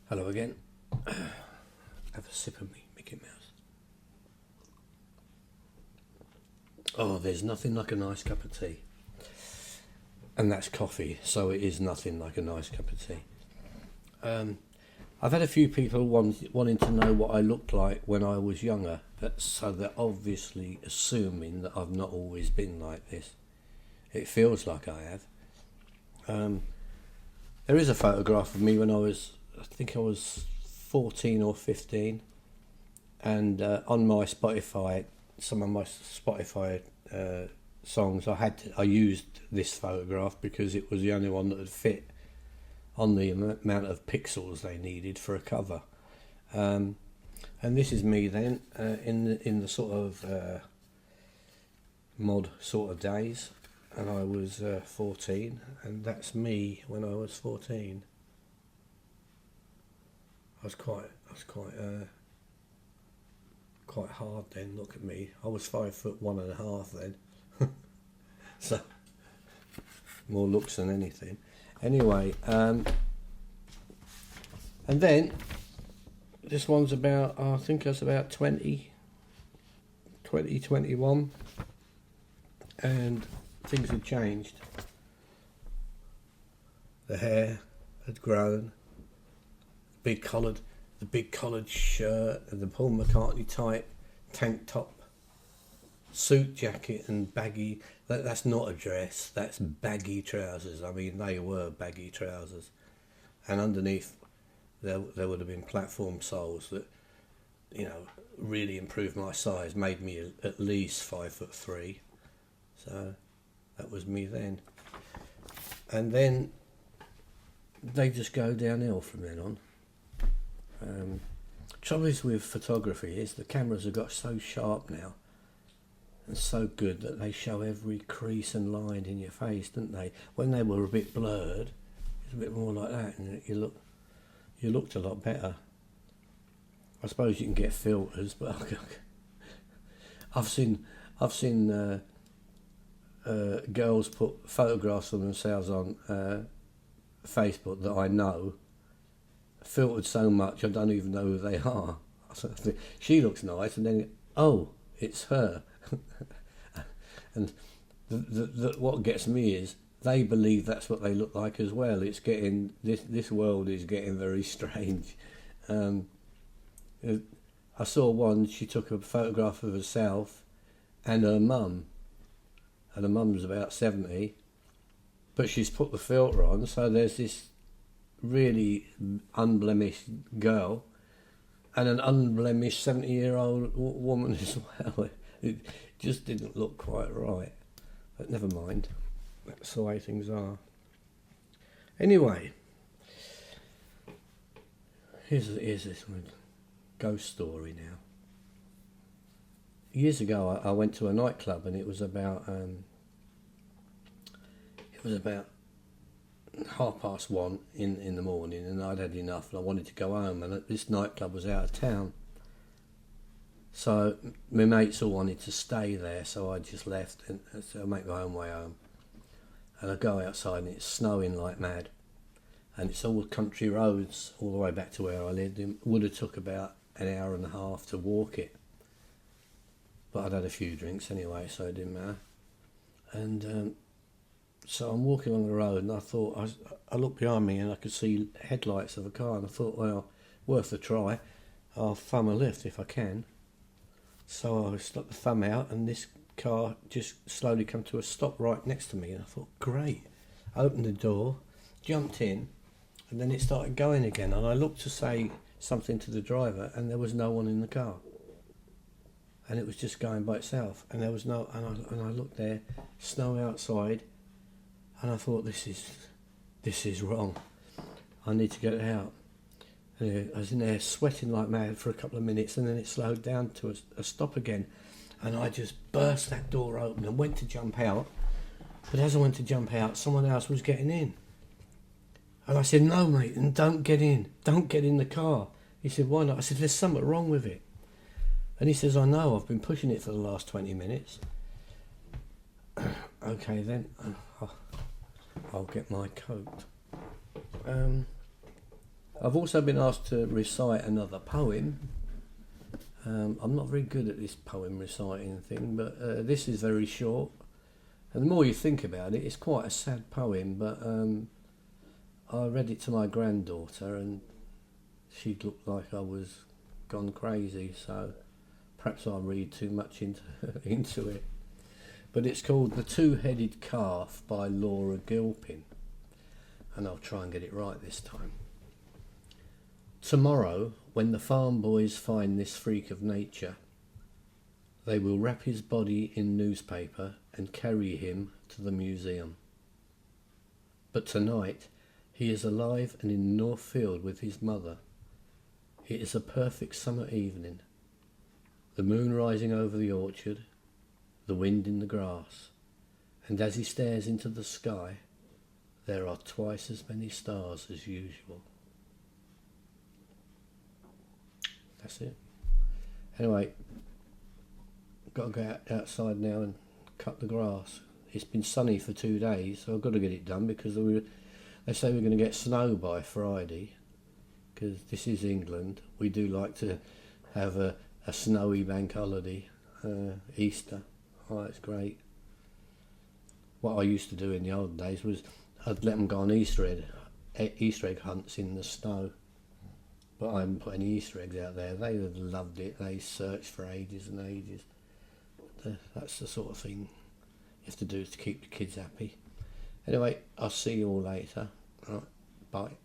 Hello again. Have a sip of me, Mickey Mouse. Oh, there's nothing like a nice cup of tea. And that's coffee, so it is nothing like a nice cup of tea. I've had a few people wanting to know what I looked like when I was younger, so they're obviously assuming that I've not always been like this. It feels like I have. There is a photograph of me when I think I was 14 or 15, and on my Spotify, some of my Spotify songs, I used this photograph because it was the only one that would fit on the amount of pixels they needed for a cover. And this is me then in the sort of mod sort of days, and I was 14, and that's me when I was 14. I was quite hard then. Look at me. I was 5'1.5" then, so more looks than anything. Anyway, and then this one's about, I think it's about 21, and things had changed. The hair had grown, the big collared shirt and the Paul McCartney type tank top, suit jacket and baggy. That's not a dress, that's baggy trousers. I mean, they were baggy trousers, and underneath there would have been platform soles that, really improved my size, made me at least 5'3". So that was me then, and then they just go downhill from then on. Trouble is with photography is the cameras have got so sharp now and so good that they show every crease and line in your face, don't they? When they were a bit blurred, it's a bit more like that, and you looked a lot better. I suppose you can get filters, but I've seen girls put photographs of themselves on Facebook that I know, filtered so much I don't even know who they are. She looks nice, and then it's her. And what gets me is they believe that's what they look like as well. It's getting this world is getting very strange. I saw one. She took a photograph of herself and her mum, and her mum's about 70, but she's put the filter on, so there's this really unblemished girl and an unblemished 70-year-old woman as well. It just didn't look quite right, but never mind, that's the way things are. Anyway, here's this one, ghost story now. Years ago I went to a nightclub, and it was about 1:30 in the morning, and I'd had enough and I wanted to go home, and this nightclub was out of town, so my mates all wanted to stay there, so I just left, and so I make my own way home, and I go outside and it's snowing like mad, and it's all country roads all the way back to where I lived. It would have took about an hour and a half to walk it, but I'd had a few drinks anyway, so it didn't matter. And so I'm walking along the road, and I thought, I looked behind me and I could see headlights of a car, and I thought, well, worth a try. I'll thumb a lift if I can. So I stuck the thumb out, and this car just slowly come to a stop right next to me, and I thought, great. I opened the door, jumped in, and then it started going again, and I looked to say something to the driver, and there was no one in the car. And it was just going by itself, and there was no, and I looked there, snow outside, and I thought, this is wrong. I need to get out. And I was in there sweating like mad for a couple of minutes, and then it slowed down to a stop again. And I just burst that door open and went to jump out. But as I went to jump out, someone else was getting in. And I said, no, mate, and don't get in. Don't get in the car. He said, why not? I said, there's something wrong with it. And he says, I know, I've been pushing it for the last 20 minutes. Okay, then. I'll get my coat. I've also been asked to recite another poem. I'm not very good at this poem reciting thing, but this is very short. And the more you think about it, it's quite a sad poem, but I read it to my granddaughter and she looked like I was gone crazy, so perhaps I read too much into it. But it's called The Two-Headed Calf by Laura Gilpin, and I'll try and get it right this time. Tomorrow, when the farm boys find this freak of nature, they will wrap his body in newspaper and carry him to the museum. But tonight, he is alive and in Northfield with his mother. It is a perfect summer evening. The moon rising over the orchard, the wind in the grass, and as he stares into the sky, there are twice as many stars as usual. That's it. Anyway, got to go outside now and cut the grass. It's been sunny for 2 days, so I've got to get it done because they say we're going to get snow by Friday. Because this is England, we do like to have a snowy bank holiday, Easter. Oh, it's great. What I used to do in the old days was I'd let them go on Easter egg hunts in the snow. But I haven't put any Easter eggs out there. They would have loved it. They searched for ages and ages. That's the sort of thing you have to do to keep the kids happy. Anyway, I'll see you all later. Right, bye.